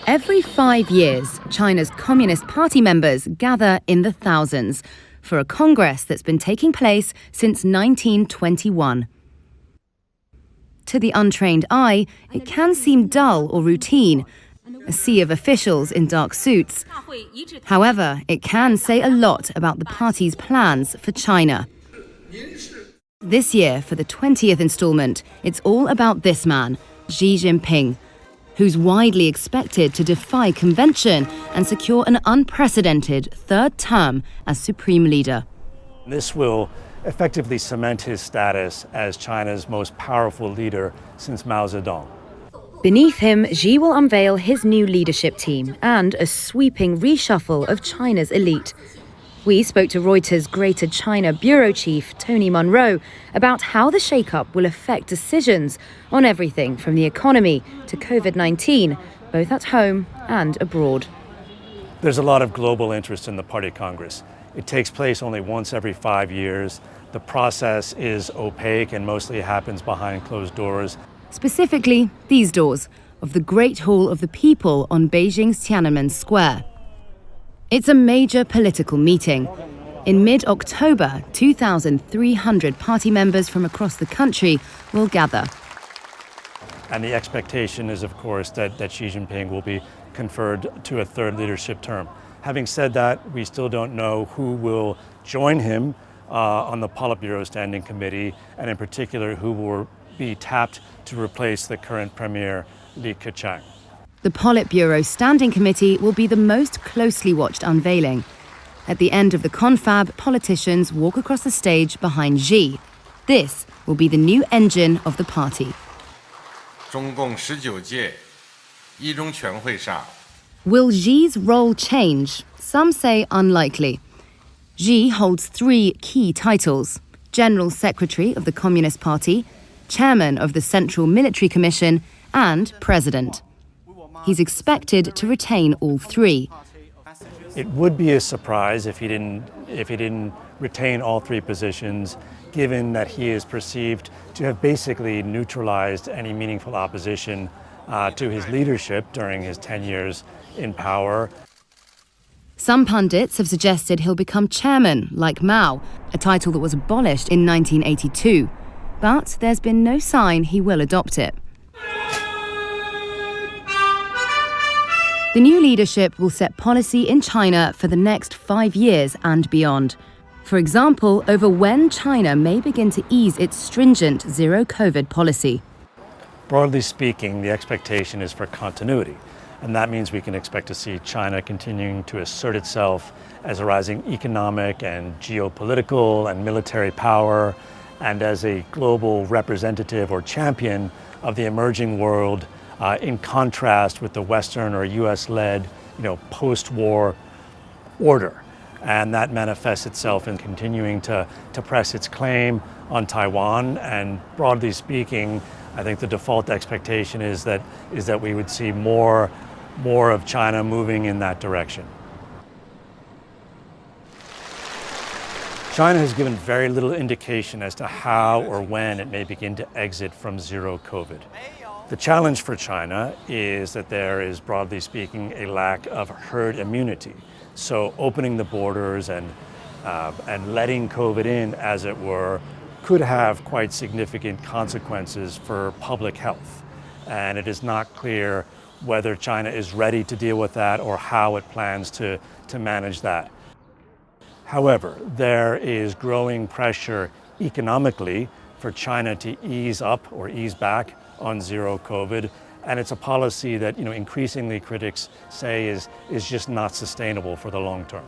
Every 5 years, China's Communist Party members gather in the thousands for a congress that's been taking place since 1921. To the untrained eye, it can seem dull or routine, a sea of officials in dark suits. However, it can say a lot about the party's plans for China. This year, for the 20th installment, it's all about this man, Xi Jinping, who's widely expected to defy convention and secure an unprecedented third term as supreme leader. This will effectively cement his status as China's most powerful leader since Mao Zedong. Beneath him, Xi will unveil his new leadership team and a sweeping reshuffle of China's elite. We spoke to Reuters' Greater China bureau chief, Tony Munro, about how the shake-up will affect decisions on everything from the economy to COVID-19, both at home and abroad. There's a lot of global interest in the Party Congress. It takes place only once every 5 years. The process is opaque and mostly happens behind closed doors. Specifically, these doors of the Great Hall of the People on Beijing's Tiananmen Square. It's a major political meeting. In mid-October, 2,300 party members from across the country will gather. And the expectation is, of course, that Xi Jinping will be conferred to a third leadership term. Having said that, we still don't know who will join him on the Politburo Standing Committee, and in particular, who will be tapped to replace the current premier, Li Keqiang. The Politburo Standing Committee will be the most closely watched unveiling. At the end of the confab, politicians walk across the stage behind Xi. This will be the new engine of the party. Will Xi's role change? Some say unlikely. Xi holds 3 key titles: General Secretary of the Communist Party, Chairman of the Central Military Commission, and President. He's expected to retain all 3. It would be a surprise if he didn't retain all 3 positions, given that he is perceived to have basically neutralized any meaningful opposition to his leadership during his 10 years in power. Some pundits have suggested he'll become chairman, like Mao, a title that was abolished in 1982. But there's been no sign he will adopt it. The new leadership will set policy in China for the next 5 years and beyond. For example, over when China may begin to ease its stringent zero-COVID policy. Broadly speaking, the expectation is for continuity, and that means we can expect to see China continuing to assert itself as a rising economic and geopolitical and military power, and as a global representative or champion of the emerging world, in contrast with the Western or US-led, post-war order. And that manifests itself in continuing to press its claim on Taiwan. And broadly speaking, I think the default expectation is that we would see more of China moving in that direction. China has given very little indication as to how or when it may begin to exit from zero COVID. The challenge for China is that there is, broadly speaking, a lack of herd immunity. So opening the borders and letting COVID in, as it were, could have quite significant consequences for public health. And it is not clear whether China is ready to deal with that or how it plans to manage that. However, there is growing pressure economically for China to ease up or ease back on zero COVID, and it's a policy that increasingly critics say is just not sustainable for the long term.